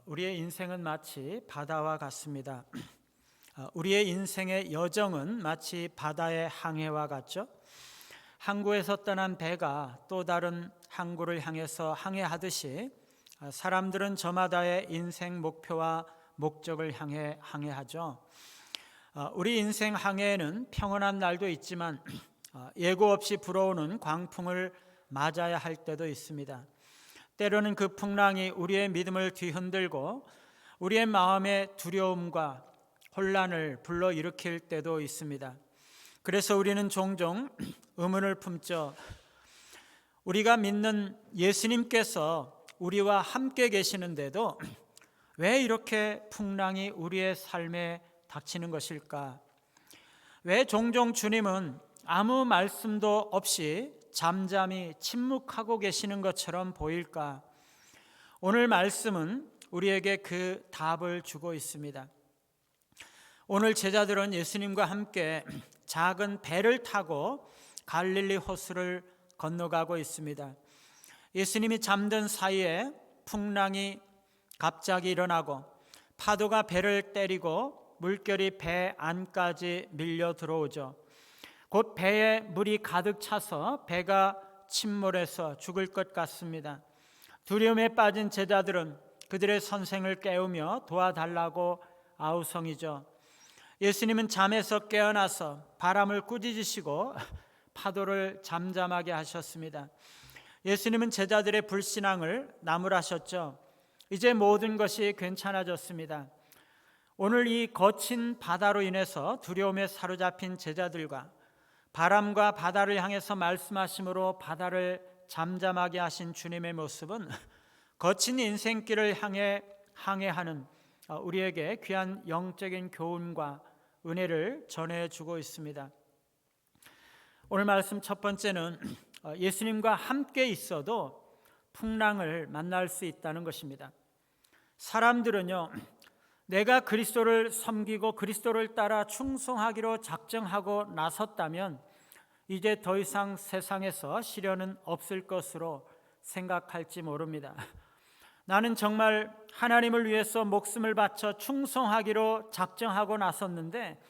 우리의 인생은 마치 바다와 같습니다. 우리의 인생의 여정은 마치 바다의 항해와 같죠. 항구에서 떠난 배가 또 다른 항구를 향해서 항해하듯이 사람들은 저마다의 인생 목표와 목적을 향해 항해하죠. 우리 인생 항해에는 평온한 날도 있지만 예고 없이 불어오는 광풍을 맞아야 할 때도 있습니다. 때로는 그 풍랑이 우리의 믿음을 뒤흔들고 우리의 마음의 두려움과 혼란을 불러일으킬 때도 있습니다. 그래서 우리는 종종 의문을 품죠. 우리가 믿는 예수님께서 우리와 함께 계시는데도 왜 이렇게 풍랑이 우리의 삶에 닥치는 것일까? 왜 종종 주님은 아무 말씀도 없이 잠잠히 침묵하고 계시는 것처럼 보일까? 오늘 말씀은 우리에게 그 답을 주고 있습니다. 오늘 제자들은 예수님과 함께 작은 배를 타고 갈릴리 호수를 건너가고 있습니다. 예수님이 잠든 사이에 풍랑이 갑자기 일어나고 파도가 배를 때리고 물결이 배 안까지 밀려 들어오죠. 곧 배에 물이 가득 차서 배가 침몰해서 죽을 것 같습니다. 두려움에 빠진 제자들은 그들의 선생을 깨우며 도와달라고 아우성이죠. 예수님은 잠에서 깨어나서 바람을 꾸짖으시고 파도를 잠잠하게 하셨습니다. 예수님은 제자들의 불신앙을 나무라셨죠. 이제 모든 것이 괜찮아졌습니다. 오늘 이 거친 바다로 인해서 두려움에 사로잡힌 제자들과 바람과 바다를 향해서 말씀하심으로 바다를 잠잠하게 하신 주님의 모습은 거친 인생길을 향해 항해하는 우리에게 귀한 영적인 교훈과 은혜를 전해주고 있습니다. 오늘 말씀 첫 번째는 예수님과 함께 있어도 풍랑을 만날 수 있다는 것입니다. 사람들은요, 내가 그리스도를 섬기고 그리스도를 따라 충성하기로 작정하고 나섰다면 이제 더 이상 세상에서 시련은 없을 것으로 생각할지 모릅니다. 나는 정말 하나님을 위해서 목숨을 바쳐 충성하기로 작정하고 나섰는데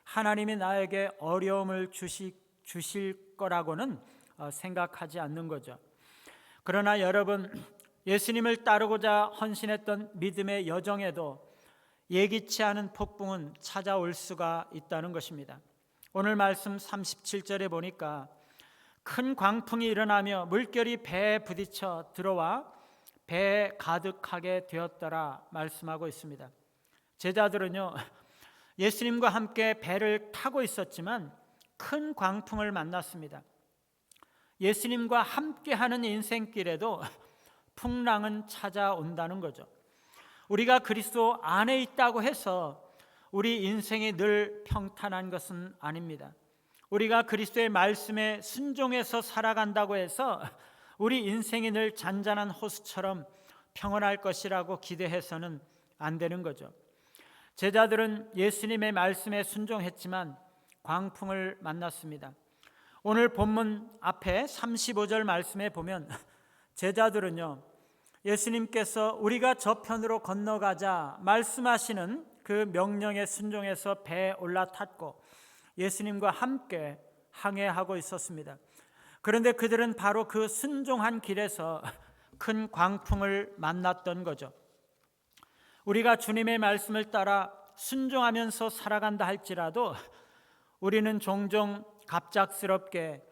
하나님이 나에게 어려움을 주실 거라고는 생각하지 않는 거죠. 그러나 여러분, 예수님을 따르고자 헌신했던 믿음의 여정에도 예기치 않은 폭풍은 찾아올 수가 있다는 것입니다. 오늘 말씀 37절에 보니까 큰 광풍이 일어나며 물결이 배에 부딪혀 들어와 배에 가득하게 되었더라 말씀하고 있습니다. 제자들은요, 예수님과 함께 배를 타고 있었지만 큰 광풍을 만났습니다. 예수님과 함께하는 인생길에도 풍랑은 찾아온다는 거죠. 우리가 그리스도 안에 있다고 해서 우리 인생이 늘 평탄한 것은 아닙니다. 우리가 그리스도의 말씀에 순종해서 살아간다고 해서 우리 인생이 늘 잔잔한 호수처럼 평온할 것이라고 기대해서는 안 되는 거죠. 제자들은 예수님의 말씀에 순종했지만 광풍을 만났습니다. 오늘 본문 앞에 35절 말씀에 보면 제자들은요, 예수님께서 우리가 저편으로 건너가자 말씀하시는 그 명령에 순종해서 배에 올라탔고 예수님과 함께 항해하고 있었습니다. 그런데 그들은 바로 그 순종한 길에서 큰 광풍을 만났던 거죠. 우리가 주님의 말씀을 따라 순종하면서 살아간다 할지라도 우리는 종종 갑작스럽게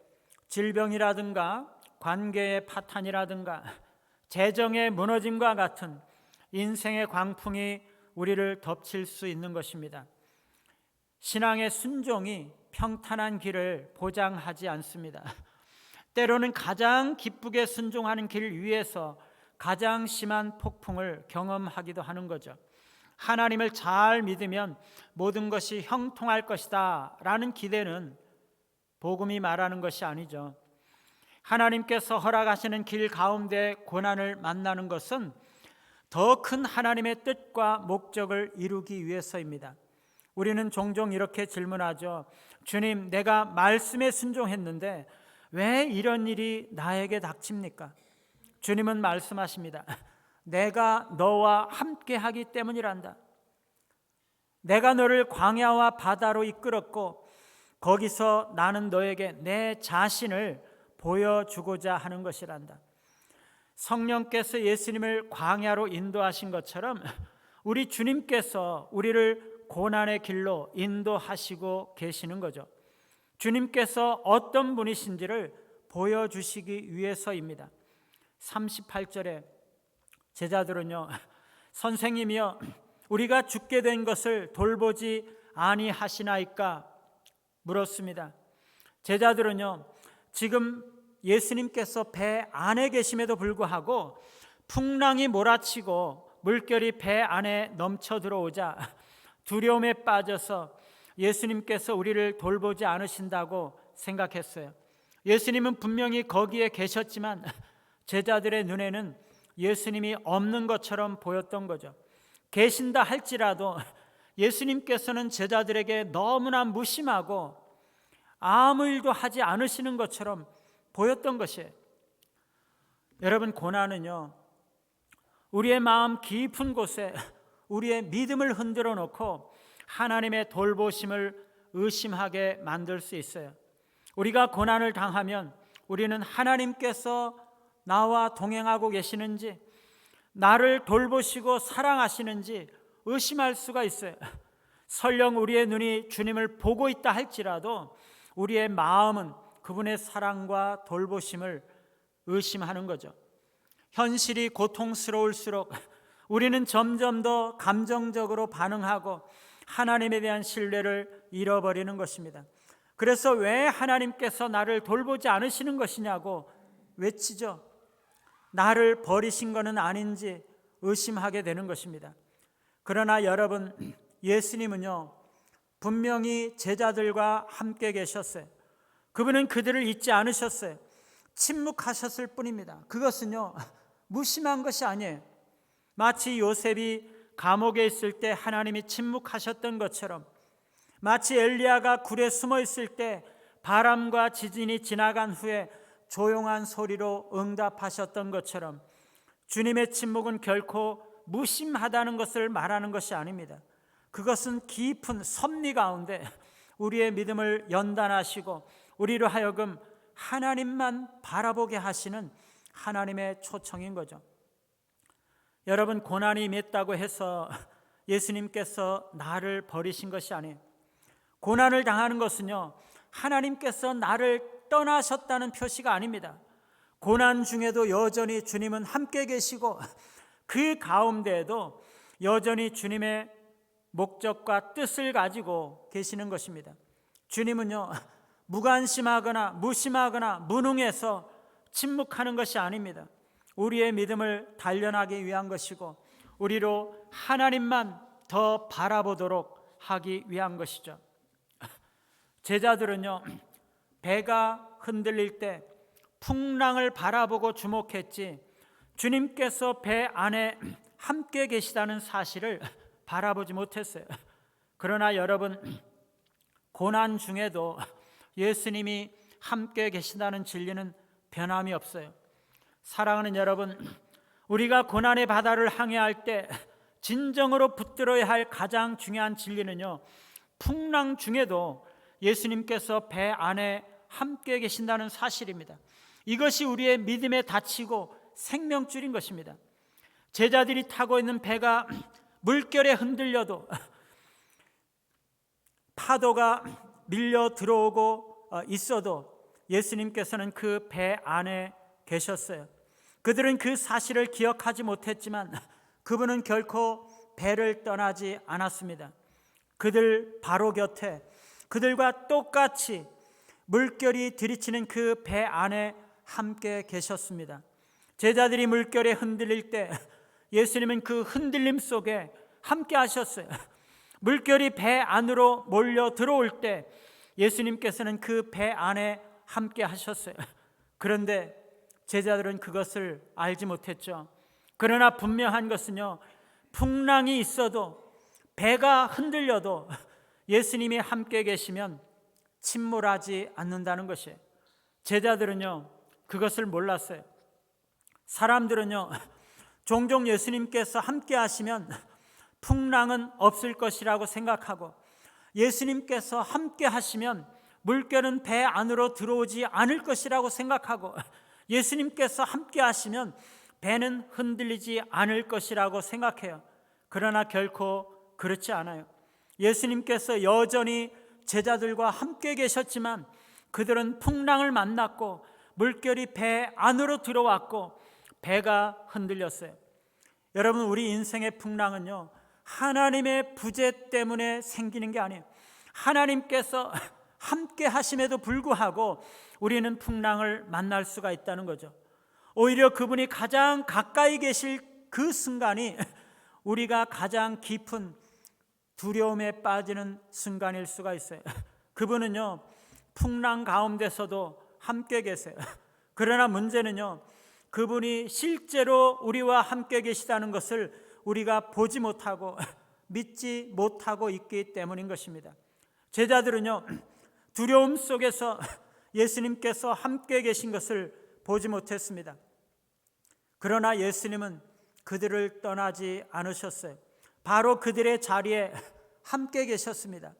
질병이라든가 관계의 파탄이라든가 재정의 무너짐과 같은 인생의 광풍이 우리를 덮칠 수 있는 것입니다. 신앙의 순종이 평탄한 길을 보장하지 않습니다. 때로는 가장 기쁘게 순종하는 길 위에서 가장 심한 폭풍을 경험하기도 하는 거죠. 하나님을 잘 믿으면 모든 것이 형통할 것이다 라는 기대는 복음이 말하는 것이 아니죠. 하나님께서 허락하시는 길 가운데 고난을 만나는 것은 더 큰 하나님의 뜻과 목적을 이루기 위해서입니다. 우리는 종종 이렇게 질문하죠. 주님, 내가 말씀에 순종했는데 왜 이런 일이 나에게 닥칩니까? 주님은 말씀하십니다. 내가 너와 함께하기 때문이란다. 내가 너를 광야와 바다로 이끌었고 거기서 나는 너에게 내 자신을 보여주고자 하는 것이란다. 성령께서 예수님을 광야로 인도하신 것처럼 우리 주님께서 우리를 고난의 길로 인도하시고 계시는 거죠. 주님께서 어떤 분이신지를 보여주시기 위해서입니다. 38절에 제자들은요, 선생님이여 우리가 죽게 된 것을 돌보지 아니하시나이까 물었습니다. 제자들은요, 지금 예수님께서 배 안에 계심에도 불구하고 풍랑이 몰아치고 물결이 배 안에 넘쳐 들어오자 두려움에 빠져서 예수님께서 우리를 돌보지 않으신다고 생각했어요. 예수님은 분명히 거기에 계셨지만 제자들의 눈에는 예수님이 없는 것처럼 보였던 거죠. 계신다 할지라도 예수님께서는 제자들에게 너무나 무심하고 아무 일도 하지 않으시는 것처럼 보였던 것이에요. 여러분, 고난은요, 우리의 마음 깊은 곳에 우리의 믿음을 흔들어 놓고 하나님의 돌보심을 의심하게 만들 수 있어요. 우리가 고난을 당하면 우리는 하나님께서 나와 동행하고 계시는지, 나를 돌보시고 사랑하시는지 의심할 수가 있어요. 설령 우리의 눈이 주님을 보고 있다 할지라도 우리의 마음은 그분의 사랑과 돌보심을 의심하는 거죠. 현실이 고통스러울수록 우리는 점점 더 감정적으로 반응하고 하나님에 대한 신뢰를 잃어버리는 것입니다. 그래서 왜 하나님께서 나를 돌보지 않으시는 것이냐고 외치죠. 나를 버리신 것은 아닌지 의심하게 되는 것입니다. 그러나 여러분, 예수님은요, 분명히 제자들과 함께 계셨어요. 그분은 그들을 잊지 않으셨어요. 침묵하셨을 뿐입니다. 그것은요, 무심한 것이 아니에요. 마치 요셉이 감옥에 있을 때 하나님이 침묵하셨던 것처럼, 마치 엘리야가 굴에 숨어 있을 때 바람과 지진이 지나간 후에 조용한 소리로 응답하셨던 것처럼 주님의 침묵은 결코 무심하다는 것을 말하는 것이 아닙니다. 그것은 깊은 섭리 가운데 우리의 믿음을 연단하시고 우리로 하여금 하나님만 바라보게 하시는 하나님의 초청인 거죠. 여러분, 고난이 임했다고 해서 예수님께서 나를 버리신 것이 아니에요. 고난을 당하는 것은요, 하나님께서 나를 떠나셨다는 표시가 아닙니다. 고난 중에도 여전히 주님은 함께 계시고 그 가운데에도 여전히 주님의 목적과 뜻을 가지고 계시는 것입니다. 주님은요, 무관심하거나 무심하거나 무능해서 침묵하는 것이 아닙니다. 우리의 믿음을 단련하기 위한 것이고 우리로 하나님만 더 바라보도록 하기 위한 것이죠. 제자들은요, 배가 흔들릴 때 풍랑을 바라보고 주목했지 주님께서 배 안에 함께 계시다는 사실을 바라보지 못했어요. 그러나 여러분, 고난 중에도 예수님이 함께 계신다는 진리는 변함이 없어요. 사랑하는 여러분, 우리가 고난의 바다를 항해할 때 진정으로 붙들어야 할 가장 중요한 진리는요, 풍랑 중에도 예수님께서 배 안에 함께 계신다는 사실입니다. 이것이 우리의 믿음에 닫히고 생명줄인 것입니다. 제자들이 타고 있는 배가 물결에 흔들려도 파도가 밀려 들어오고 있어도 예수님께서는 그 배 안에 계셨어요. 그들은 그 사실을 기억하지 못했지만 그분은 결코 배를 떠나지 않았습니다. 그들 바로 곁에 그들과 똑같이 물결이 들이치는 그 배 안에 함께 계셨습니다. 제자들이 물결에 흔들릴 때 예수님은 그 흔들림 속에 함께 하셨어요. 물결이 배 안으로 몰려 들어올 때 예수님께서는 그 배 안에 함께 하셨어요. 그런데 제자들은 그것을 알지 못했죠. 그러나 분명한 것은요, 풍랑이 있어도 배가 흔들려도 예수님이 함께 계시면 침몰하지 않는다는 것이에요. 제자들은요, 그것을 몰랐어요. 사람들은요, 종종 예수님께서 함께 하시면 풍랑은 없을 것이라고 생각하고, 예수님께서 함께 하시면 물결은 배 안으로 들어오지 않을 것이라고 생각하고, 예수님께서 함께 하시면 배는 흔들리지 않을 것이라고 생각해요. 그러나 결코 그렇지 않아요. 예수님께서 여전히 제자들과 함께 계셨지만 그들은 풍랑을 만났고 물결이 배 안으로 들어왔고 배가 흔들렸어요. 여러분, 우리 인생의 풍랑은요, 하나님의 부재 때문에 생기는 게 아니에요. 하나님께서 함께 하심에도 불구하고 우리는 풍랑을 만날 수가 있다는 거죠. 오히려 그분이 가장 가까이 계실 그 순간이 우리가 가장 깊은 두려움에 빠지는 순간일 수가 있어요. 그분은요, 풍랑 가운데서도 함께 계세요. 그러나 문제는요, 그분이 실제로 우리와 함께 계시다는 것을 우리가 보지 못하고 믿지 못하고 있기 때문인 것입니다. 제자들은요, 두려움 속에서 예수님께서 함께 계신 것을 보지 못했습니다. 그러나 예수님은 그들을 떠나지 않으셨어요. 바로 그들의 자리에 함께 계셨습니다.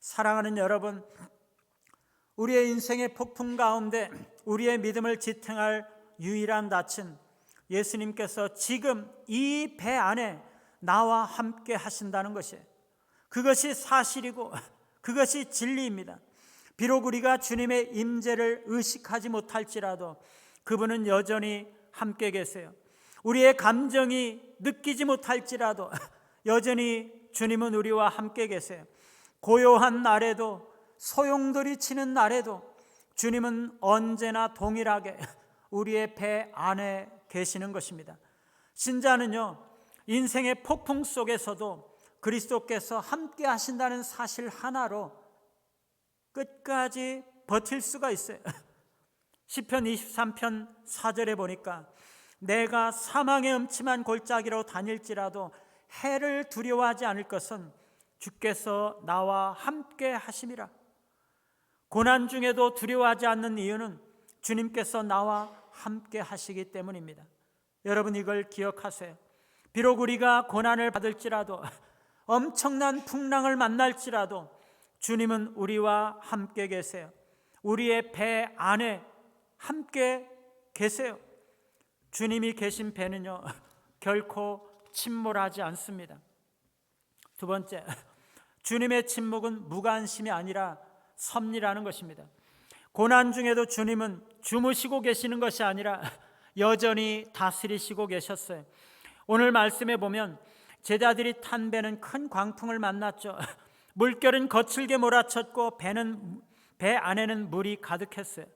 사랑하는 여러분, 우리의 인생의 폭풍 가운데 우리의 믿음을 지탱할 유일한 낯은 예수님께서 지금 이 배 안에 나와 함께 하신다는 것이에요. 그것이 사실이고 그것이 진리입니다. 비록 우리가 주님의 임재를 의식하지 못할지라도 그분은 여전히 함께 계세요. 우리의 감정이 느끼지 못할지라도 여전히 주님은 우리와 함께 계세요. 고요한 날에도, 소용돌이 치는 날에도 주님은 언제나 동일하게 우리의 배 안에 계시는 것입니다. 신자는요, 인생의 폭풍 속에서도 그리스도께서 함께 하신다는 사실 하나로 끝까지 버틸 수가 있어요. 시편 23편 4절에 보니까 내가 사망의 음침한 골짜기로 다닐지라도 해를 두려워하지 않을 것은 주께서 나와 함께 하심이라. 고난 중에도 두려워하지 않는 이유는 주님께서 나와 함께 하시기 때문입니다. 여러분, 이걸 기억하세요. 비록 우리가 고난을 받을지라도, 엄청난 풍랑을 만날지라도 주님은 우리와 함께 계세요. 우리의 배 안에 함께 계세요. 주님이 계신 배는요, 결코 침몰하지 않습니다. 두 번째, 주님의 침묵은 무관심이 아니라 섭리라는 것입니다. 고난 중에도 주님은 주무시고 계시는 것이 아니라 여전히 다스리시고 계셨어요. 오늘 말씀에 보면 제자들이 탄 배는 큰 광풍을 만났죠. 물결은 거칠게 몰아쳤고 배 안에는 물이 가득했어요.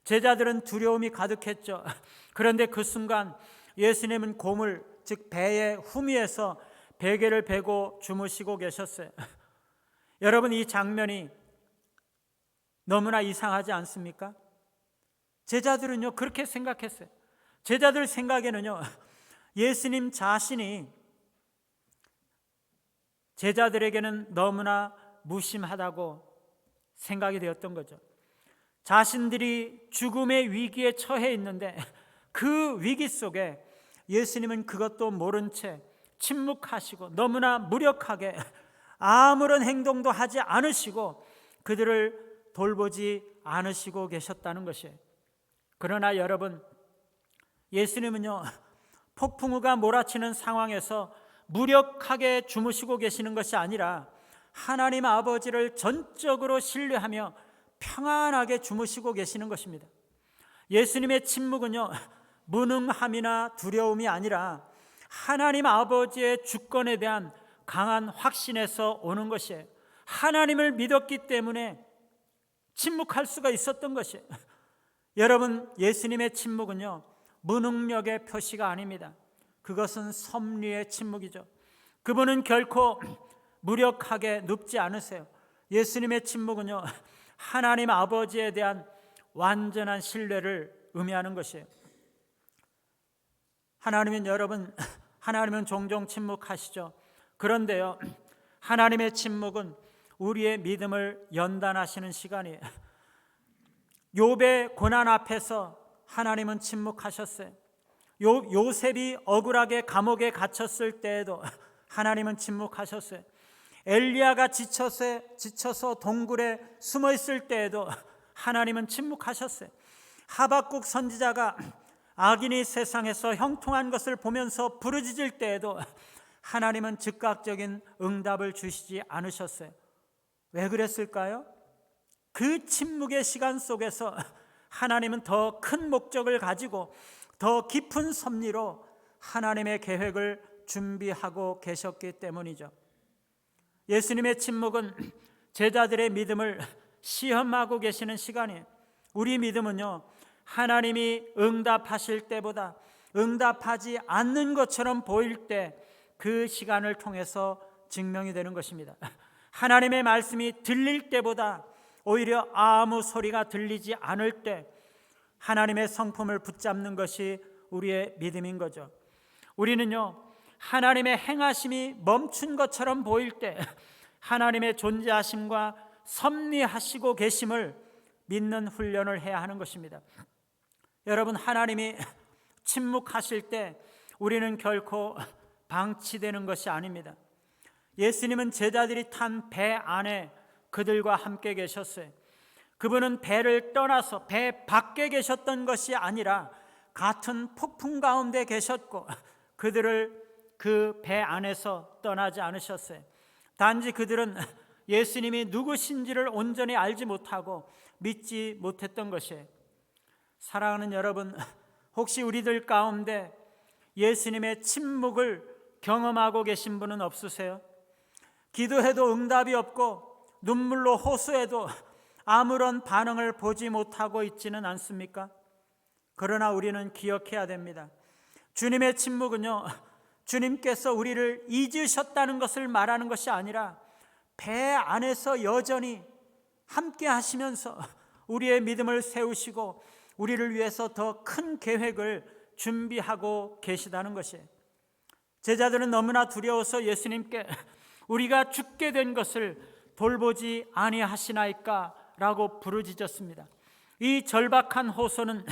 제자들은 두려움이 가득했죠. 그런데 그 순간 예수님은 고물, 즉 배의 후미에서 베개를 베고 주무시고 계셨어요. 여러분, 이 장면이 너무나 이상하지 않습니까? 제자들은요, 그렇게 생각했어요. 제자들 생각에는요, 예수님 자신이 제자들에게는 너무나 무심하다고 생각이 되었던 거죠. 자신들이 죽음의 위기에 처해 있는데 그 위기 속에 예수님은 그것도 모른 채 침묵하시고 너무나 무력하게 아무런 행동도 하지 않으시고 그들을 돌보지 않으시고 계셨다는 것이에요. 그러나 여러분, 예수님은요, 폭풍우가 몰아치는 상황에서 무력하게 주무시고 계시는 것이 아니라 하나님 아버지를 전적으로 신뢰하며 평안하게 주무시고 계시는 것입니다. 예수님의 침묵은요, 무능함이나 두려움이 아니라 하나님 아버지의 주권에 대한 강한 확신에서 오는 것이에요. 하나님을 믿었기 때문에 침묵할 수가 있었던 것이에요. 여러분, 예수님의 침묵은요, 무능력의 표시가 아닙니다. 그것은 섭리의 침묵이죠. 그분은 결코 무력하게 눕지 않으세요. 예수님의 침묵은요, 하나님 아버지에 대한 완전한 신뢰를 의미하는 것이에요. 하나님은 종종 침묵하시죠. 그런데요, 하나님의 침묵은 우리의 믿음을 연단하시는 시간이에요. 욥의 고난 앞에서 하나님은 침묵하셨어요. 요셉이 억울하게 감옥에 갇혔을 때에도 하나님은 침묵하셨어요. 엘리야가 지쳐서 동굴에 숨어 있을 때에도 하나님은 침묵하셨어요. 하박국 선지자가 악인이 세상에서 형통한 것을 보면서 부르짖을 때에도 하나님은 즉각적인 응답을 주시지 않으셨어요. 왜 그랬을까요? 그 침묵의 시간 속에서 하나님은 더 큰 목적을 가지고 더 깊은 섭리로 하나님의 계획을 준비하고 계셨기 때문이죠. 예수님의 침묵은 제자들의 믿음을 시험하고 계시는 시간이에요. 우리 믿음은요, 하나님이 응답하실 때보다 응답하지 않는 것처럼 보일 때 그 시간을 통해서 증명이 되는 것입니다. 하나님의 말씀이 들릴 때보다 오히려 아무 소리가 들리지 않을 때 하나님의 성품을 붙잡는 것이 우리의 믿음인 거죠. 우리는요, 하나님의 행하심이 멈춘 것처럼 보일 때 하나님의 존재하심과 섭리하시고 계심을 믿는 훈련을 해야 하는 것입니다. 여러분, 하나님이 침묵하실 때 우리는 결코 방치되는 것이 아닙니다. 예수님은 제자들이 탄 배 안에 그들과 함께 계셨어요. 그분은 배를 떠나서 배 밖에 계셨던 것이 아니라 같은 폭풍 가운데 계셨고 그들을 그 배 안에서 떠나지 않으셨어요. 단지 그들은 예수님이 누구신지를 온전히 알지 못하고 믿지 못했던 것이에요. 사랑하는 여러분, 혹시 우리들 가운데 예수님의 침묵을 경험하고 계신 분은 없으세요? 기도해도 응답이 없고 눈물로 호소해도 아무런 반응을 보지 못하고 있지는 않습니까? 그러나 우리는 기억해야 됩니다. 주님의 침묵은요, 주님께서 우리를 잊으셨다는 것을 말하는 것이 아니라 배 안에서 여전히 함께 하시면서 우리의 믿음을 세우시고 우리를 위해서 더 큰 계획을 준비하고 계시다는 것이에요. 제자들은 너무나 두려워서 예수님께 우리가 죽게 된 것을 돌보지 아니하시나이까 라고 부르짖었습니다. 이 절박한 호소는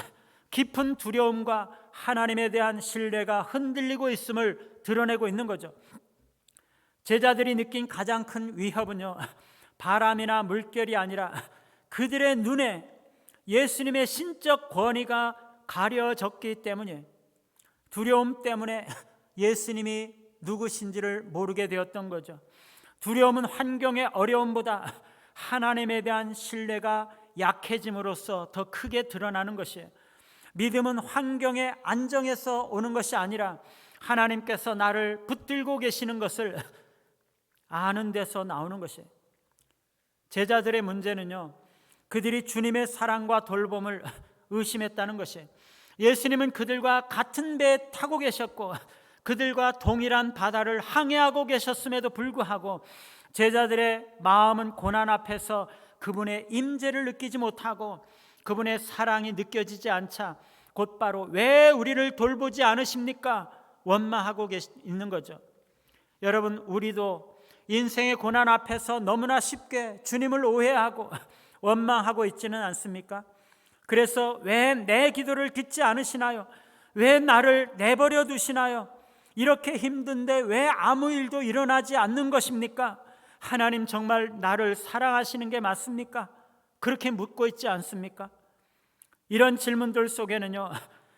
깊은 두려움과 하나님에 대한 신뢰가 흔들리고 있음을 드러내고 있는 거죠. 제자들이 느낀 가장 큰 위협은요, 바람이나 물결이 아니라 그들의 눈에 예수님의 신적 권위가 가려졌기 때문이에요. 두려움 때문에 예수님이 누구신지를 모르게 되었던 거죠. 두려움은 환경의 어려움보다 하나님에 대한 신뢰가 약해짐으로써 더 크게 드러나는 것이에요. 믿음은 환경의 안정에서 오는 것이 아니라 하나님께서 나를 붙들고 계시는 것을 아는 데서 나오는 것이에요. 제자들의 문제는요, 그들이 주님의 사랑과 돌봄을 의심했다는 것이에요. 예수님은 그들과 같은 배에 타고 계셨고 그들과 동일한 바다를 항해하고 계셨음에도 불구하고 제자들의 마음은 고난 앞에서 그분의 임재를 느끼지 못하고 그분의 사랑이 느껴지지 않자 곧바로 왜 우리를 돌보지 않으십니까? 원망하고 있는 거죠. 여러분, 우리도 인생의 고난 앞에서 너무나 쉽게 주님을 오해하고 원망하고 있지는 않습니까? 그래서 왜 내 기도를 듣지 않으시나요? 왜 나를 내버려 두시나요? 이렇게 힘든데 왜 아무 일도 일어나지 않는 것입니까? 하나님 정말 나를 사랑하시는 게 맞습니까? 그렇게 묻고 있지 않습니까? 이런 질문들 속에는요,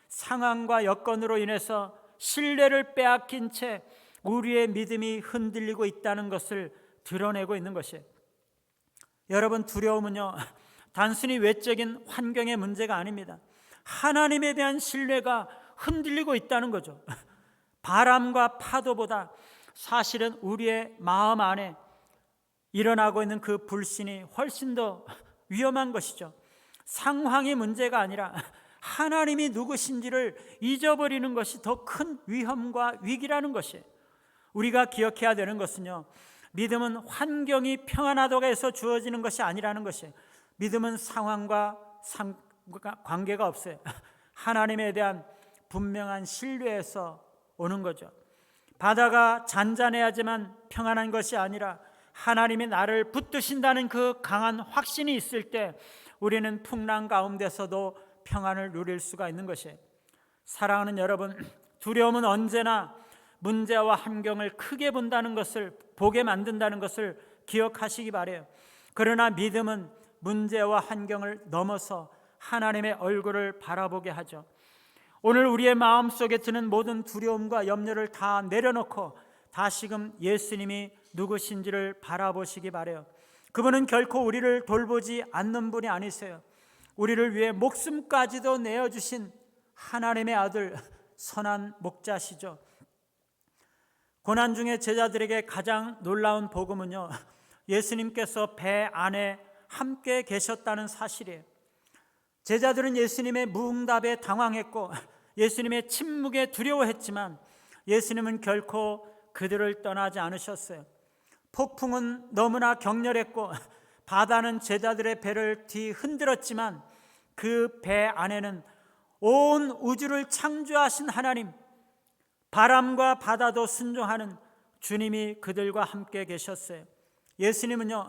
상황과 여건으로 인해서 신뢰를 빼앗긴 채 우리의 믿음이 흔들리고 있다는 것을 드러내고 있는 것이에요. 여러분, 두려움은요, 단순히 외적인 환경의 문제가 아닙니다. 하나님에 대한 신뢰가 흔들리고 있다는 거죠. 바람과 파도보다 사실은 우리의 마음 안에 일어나고 있는 그 불신이 훨씬 더 위험한 것이죠. 상황이 문제가 아니라 하나님이 누구신지를 잊어버리는 것이 더 큰 위험과 위기라는 것이에요. 우리가 기억해야 되는 것은요, 믿음은 환경이 평안하다고 해서 주어지는 것이 아니라는 것이에요. 믿음은 상황과 관계가 없어요. 하나님에 대한 분명한 신뢰에서 오는 거죠. 바다가 잔잔해야지만 평안한 것이 아니라 하나님이 나를 붙드신다는 그 강한 확신이 있을 때 우리는 풍랑 가운데서도 평안을 누릴 수가 있는 것이에요. 사랑하는 여러분, 두려움은 언제나 문제와 환경을 크게 본다는 것을, 보게 만든다는 것을 기억하시기 바라요. 그러나 믿음은 문제와 환경을 넘어서 하나님의 얼굴을 바라보게 하죠. 오늘 우리의 마음속에 드는 모든 두려움과 염려를 다 내려놓고 다시금 예수님이 누구신지를 바라보시기 바라요. 그분은 결코 우리를 돌보지 않는 분이 아니세요. 우리를 위해 목숨까지도 내어주신 하나님의 아들, 선한 목자시죠. 고난 중에 제자들에게 가장 놀라운 복음은요, 예수님께서 배 안에 함께 계셨다는 사실이에요. 제자들은 예수님의 무응답에 당황했고 예수님의 침묵에 두려워했지만 예수님은 결코 그들을 떠나지 않으셨어요. 폭풍은 너무나 격렬했고 바다는 제자들의 배를 뒤흔들었지만 그 배 안에는 온 우주를 창조하신 하나님, 바람과 바다도 순종하는 주님이 그들과 함께 계셨어요. 예수님은요,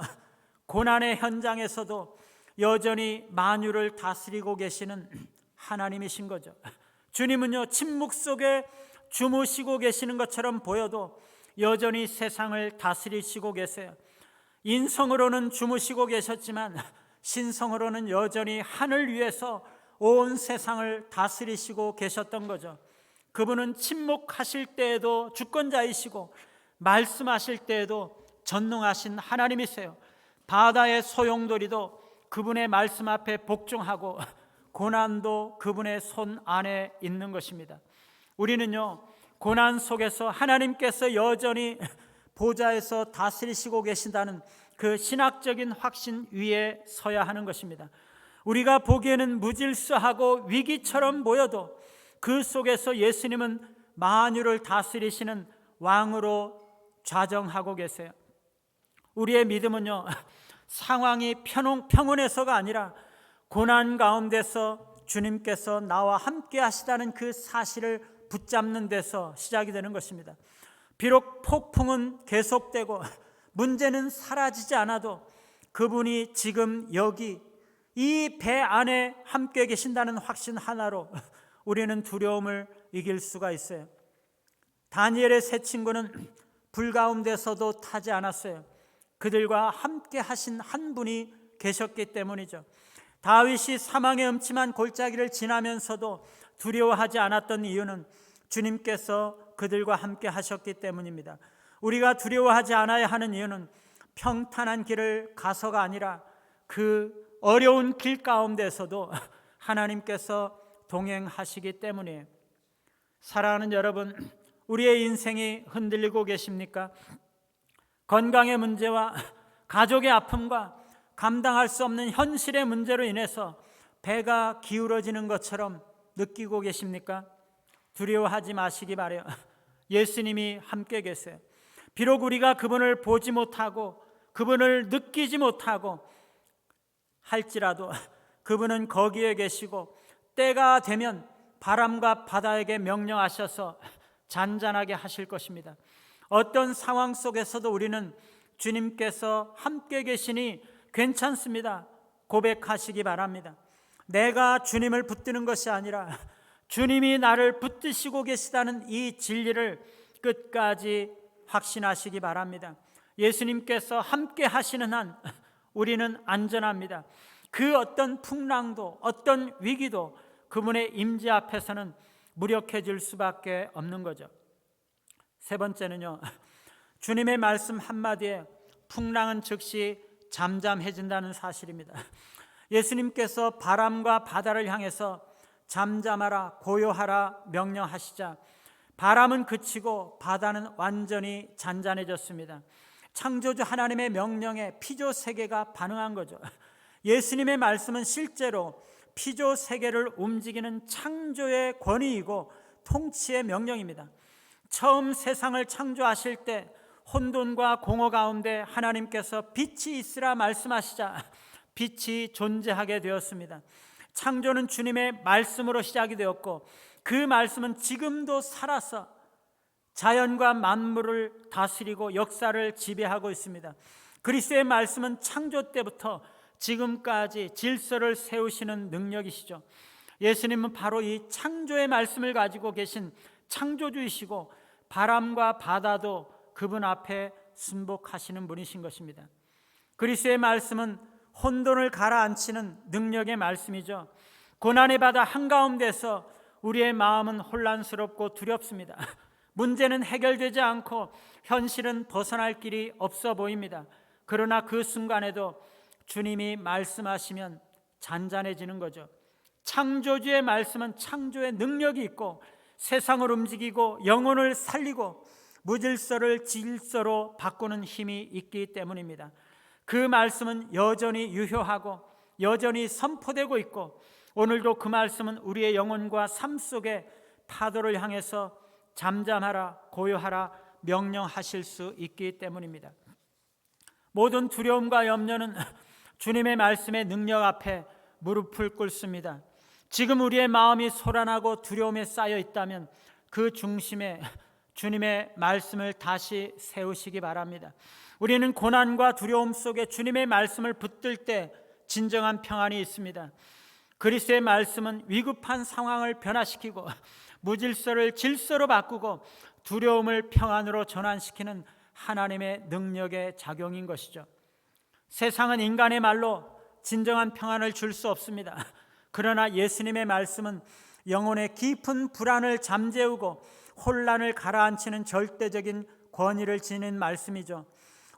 고난의 현장에서도 여전히 만유를 다스리고 계시는 하나님이신 거죠. 주님은요, 침묵 속에 주무시고 계시는 것처럼 보여도 여전히 세상을 다스리시고 계세요. 인성으로는 주무시고 계셨지만 신성으로는 여전히 하늘 위에서 온 세상을 다스리시고 계셨던 거죠. 그분은 침묵하실 때에도 주권자이시고 말씀하실 때에도 전능하신 하나님이세요. 바다의 소용돌이도 그분의 말씀 앞에 복종하고 고난도 그분의 손 안에 있는 것입니다. 우리는요, 고난 속에서 하나님께서 여전히 보좌에서 다스리시고 계신다는 그 신학적인 확신 위에 서야 하는 것입니다. 우리가 보기에는 무질서하고 위기처럼 보여도 그 속에서 예수님은 만유를 다스리시는 왕으로 좌정하고 계세요. 우리의 믿음은요, 상황이 평온해서가 아니라 고난 가운데서 주님께서 나와 함께 하시다는 그 사실을 붙잡는 데서 시작이 되는 것입니다. 비록 폭풍은 계속되고 문제는 사라지지 않아도 그분이 지금 여기 이 배 안에 함께 계신다는 확신 하나로 우리는 두려움을 이길 수가 있어요. 다니엘의 세 친구는 불 가운데서도 타지 않았어요. 그들과 함께 하신 한 분이 계셨기 때문이죠. 다윗이 사망의 음침한 골짜기를 지나면서도 두려워하지 않았던 이유는 주님께서 그들과 함께 하셨기 때문입니다. 우리가 두려워하지 않아야 하는 이유는 평탄한 길을 가서가 아니라 그 어려운 길 가운데서도 하나님께서 동행하시기 때문이에요. 사랑하는 여러분, 우리의 인생이 흔들리고 계십니까? 건강의 문제와 가족의 아픔과 감당할 수 없는 현실의 문제로 인해서 배가 기울어지는 것처럼 느끼고 계십니까? 두려워하지 마시기 바라요. 예수님이 함께 계세요. 비록 우리가 그분을 보지 못하고 그분을 느끼지 못하고 할지라도 그분은 거기에 계시고 때가 되면 바람과 바다에게 명령하셔서 잔잔하게 하실 것입니다. 어떤 상황 속에서도 우리는 주님께서 함께 계시니 괜찮습니다 고백하시기 바랍니다. 내가 주님을 붙드는 것이 아니라 주님이 나를 붙드시고 계시다는 이 진리를 끝까지 확신하시기 바랍니다. 예수님께서 함께 하시는 한 우리는 안전합니다. 그 어떤 풍랑도 어떤 위기도 그분의 임재 앞에서는 무력해질 수밖에 없는 거죠. 세 번째는요, 주님의 말씀 한마디에 풍랑은 즉시 잠잠해진다는 사실입니다. 예수님께서 바람과 바다를 향해서 잠잠하라 고요하라 명령하시자 바람은 그치고 바다는 완전히 잔잔해졌습니다. 창조주 하나님의 명령에 피조 세계가 반응한 거죠. 예수님의 말씀은 실제로 피조 세계를 움직이는 창조의 권위이고 통치의 명령입니다. 처음 세상을 창조하실 때 혼돈과 공허 가운데 하나님께서 빛이 있으라 말씀하시자 빛이 존재하게 되었습니다. 창조는 주님의 말씀으로 시작이 되었고 그 말씀은 지금도 살아서 자연과 만물을 다스리고 역사를 지배하고 있습니다. 그리스도의 말씀은 창조 때부터 지금까지 질서를 세우시는 능력이시죠. 예수님은 바로 이 창조의 말씀을 가지고 계신 창조주이시고 바람과 바다도 그분 앞에 순복하시는 분이신 것입니다. 그리스도의 말씀은 혼돈을 가라앉히는 능력의 말씀이죠. 고난의 바다 한가운데서 우리의 마음은 혼란스럽고 두렵습니다. 문제는 해결되지 않고 현실은 벗어날 길이 없어 보입니다. 그러나 그 순간에도 주님이 말씀하시면 잔잔해지는 거죠. 창조주의 말씀은 창조의 능력이 있고 세상을 움직이고 영혼을 살리고 무질서를 질서로 바꾸는 힘이 있기 때문입니다. 그 말씀은 여전히 유효하고 여전히 선포되고 있고 오늘도 그 말씀은 우리의 영혼과 삶 속에 파도를 향해서 잠잠하라, 고요하라 명령하실 수 있기 때문입니다. 모든 두려움과 염려는 주님의 말씀의 능력 앞에 무릎을 꿇습니다. 지금 우리의 마음이 소란하고 두려움에 쌓여 있다면 그 중심에 주님의 말씀을 다시 세우시기 바랍니다. 우리는 고난과 두려움 속에 주님의 말씀을 붙들 때 진정한 평안이 있습니다. 그리스도의 말씀은 위급한 상황을 변화시키고 무질서를 질서로 바꾸고 두려움을 평안으로 전환시키는 하나님의 능력의 작용인 것이죠. 세상은 인간의 말로 진정한 평안을 줄 수 없습니다. 그러나 예수님의 말씀은 영혼의 깊은 불안을 잠재우고 혼란을 가라앉히는 절대적인 권위를 지닌 말씀이죠.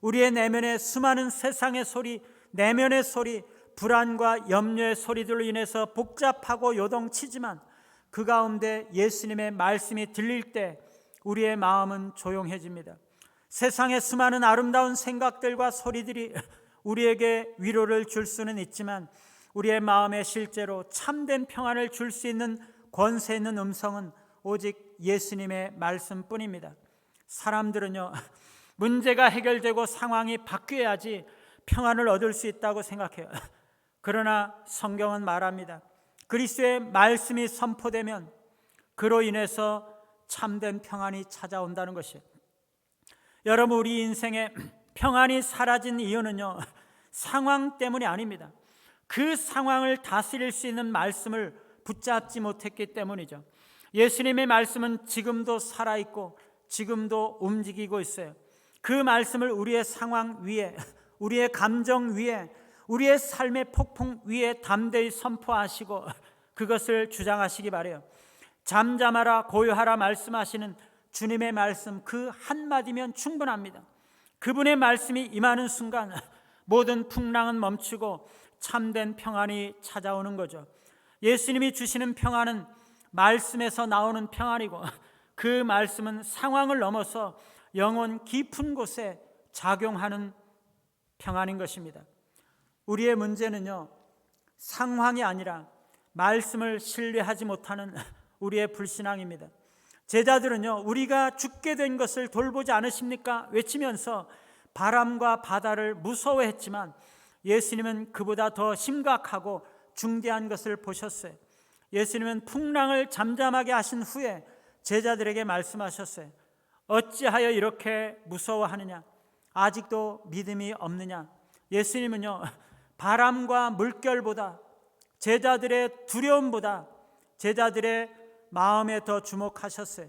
우리의 내면의 수많은 세상의 소리, 내면의 소리, 불안과 염려의 소리들로 인해서 복잡하고 요동치지만 그 가운데 예수님의 말씀이 들릴 때 우리의 마음은 조용해집니다. 세상의 수많은 아름다운 생각들과 소리들이 우리에게 위로를 줄 수는 있지만 우리의 마음에 실제로 참된 평안을 줄 수 있는 권세 있는 음성은 오직 예수님의 말씀뿐입니다. 사람들은요, 문제가 해결되고 상황이 바뀌어야지 평안을 얻을 수 있다고 생각해요. 그러나 성경은 말합니다. 그리스도의 말씀이 선포되면 그로 인해서 참된 평안이 찾아온다는 것이에요. 여러분, 우리 인생에 평안이 사라진 이유는요, 상황 때문이 아닙니다. 그 상황을 다스릴 수 있는 말씀을 붙잡지 못했기 때문이죠. 예수님의 말씀은 지금도 살아있고 지금도 움직이고 있어요. 그 말씀을 우리의 상황 위에, 우리의 감정 위에, 우리의 삶의 폭풍 위에 담대히 선포하시고 그것을 주장하시기 바라요. 잠잠하라, 고요하라 말씀하시는 주님의 말씀 그 한마디면 충분합니다. 그분의 말씀이 임하는 순간 모든 풍랑은 멈추고 참된 평안이 찾아오는 거죠. 예수님이 주시는 평안은 말씀에서 나오는 평안이고 그 말씀은 상황을 넘어서 영혼 깊은 곳에 작용하는 평안인 것입니다. 우리의 문제는요, 상황이 아니라 말씀을 신뢰하지 못하는 우리의 불신앙입니다. 제자들은요, 우리가 죽게 된 것을 돌보지 않으십니까? 외치면서 바람과 바다를 무서워했지만 예수님은 그보다 더 심각하고 중대한 것을 보셨어요. 예수님은 풍랑을 잠잠하게 하신 후에 제자들에게 말씀하셨어요. 어찌하여 이렇게 무서워하느냐? 아직도 믿음이 없느냐? 예수님은요, 바람과 물결보다 제자들의 두려움보다 제자들의 마음에 더 주목하셨어요.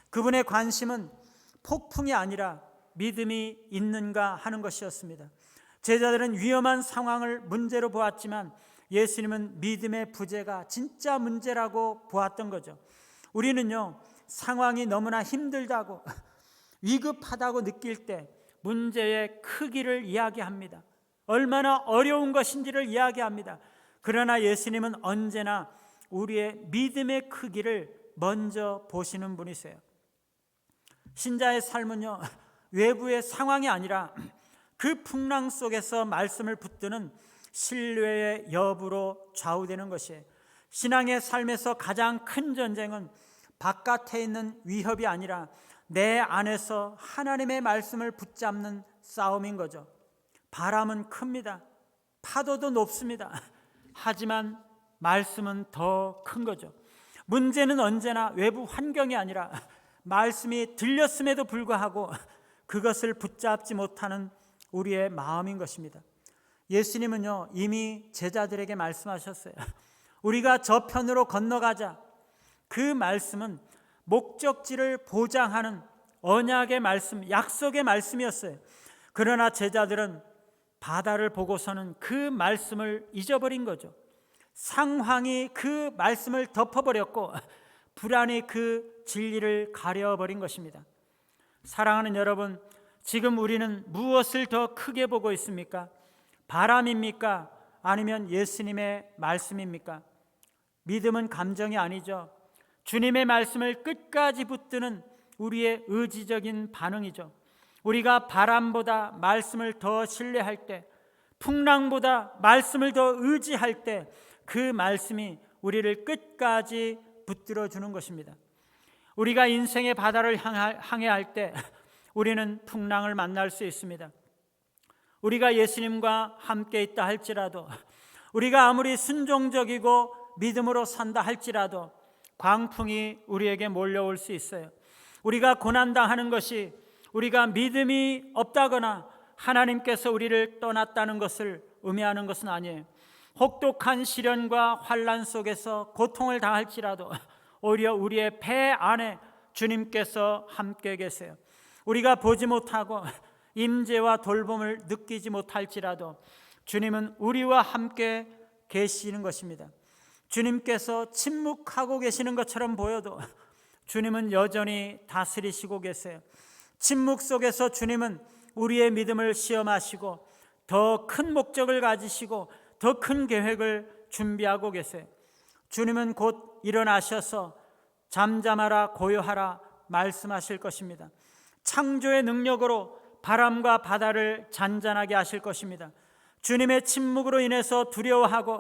그분의 관심은 폭풍이 아니라 믿음이 있는가 하는 것이었습니다. 제자들은 위험한 상황을 문제로 보았지만 예수님은 믿음의 부재가 진짜 문제라고 보았던 거죠. 우리는요, 상황이 너무나 힘들다고 위급하다고 느낄 때 문제의 크기를 이야기합니다. 얼마나 어려운 것인지를 이야기합니다. 그러나 예수님은 언제나 우리의 믿음의 크기를 먼저 보시는 분이세요. 신자의 삶은요, 외부의 상황이 아니라 그 풍랑 속에서 말씀을 붙드는 신뢰의 여부로 좌우되는 것이에요. 신앙의 삶에서 가장 큰 전쟁은 바깥에 있는 위협이 아니라 내 안에서 하나님의 말씀을 붙잡는 싸움인 거죠. 바람은 큽니다. 파도도 높습니다. 하지만 말씀은 더 큰 거죠. 문제는 언제나 외부 환경이 아니라 말씀이 들렸음에도 불구하고 그것을 붙잡지 못하는 우리의 마음인 것입니다. 예수님은요, 이미 제자들에게 말씀하셨어요. 우리가 저편으로 건너가자. 그 말씀은 목적지를 보장하는 언약의 말씀, 약속의 말씀이었어요. 그러나 제자들은 바다를 보고서는 그 말씀을 잊어버린 거죠. 상황이 그 말씀을 덮어버렸고 불안이 그 진리를 가려버린 것입니다. 사랑하는 여러분, 지금 우리는 무엇을 더 크게 보고 있습니까? 바람입니까? 아니면 예수님의 말씀입니까? 믿음은 감정이 아니죠. 주님의 말씀을 끝까지 붙드는 우리의 의지적인 반응이죠. 우리가 바람보다 말씀을 더 신뢰할 때, 풍랑보다 말씀을 더 의지할 때 그 말씀이 우리를 끝까지 붙들어 주는 것입니다. 우리가 인생의 바다를 항해할 때 우리는 풍랑을 만날 수 있습니다. 우리가 예수님과 함께 있다 할지라도, 우리가 아무리 순종적이고 믿음으로 산다 할지라도 광풍이 우리에게 몰려올 수 있어요. 우리가 고난당하는 것이 우리가 믿음이 없다거나 하나님께서 우리를 떠났다는 것을 의미하는 것은 아니에요. 혹독한 시련과 환난 속에서 고통을 당할지라도 오히려 우리의 배 안에 주님께서 함께 계세요. 우리가 보지 못하고 임재와 돌봄을 느끼지 못할지라도 주님은 우리와 함께 계시는 것입니다. 주님께서 침묵하고 계시는 것처럼 보여도 주님은 여전히 다스리시고 계세요. 침묵 속에서 주님은 우리의 믿음을 시험하시고 더 큰 목적을 가지시고 더 큰 계획을 준비하고 계세요. 주님은 곧 일어나셔서 잠잠하라 고요하라 말씀하실 것입니다. 창조의 능력으로 바람과 바다를 잔잔하게 하실 것입니다. 주님의 침묵으로 인해서 두려워하고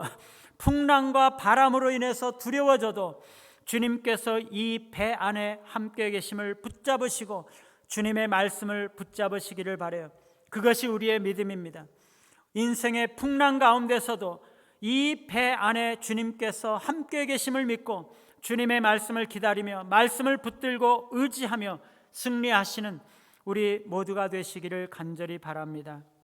풍랑과 바람으로 인해서 두려워져도 주님께서 이 배 안에 함께 계심을 붙잡으시고 주님의 말씀을 붙잡으시기를 바라요. 그것이 우리의 믿음입니다. 인생의 풍랑 가운데서도 이 배 안에 주님께서 함께 계심을 믿고 주님의 말씀을 기다리며 말씀을 붙들고 의지하며 승리하시는 우리 모두가 되시기를 간절히 바랍니다.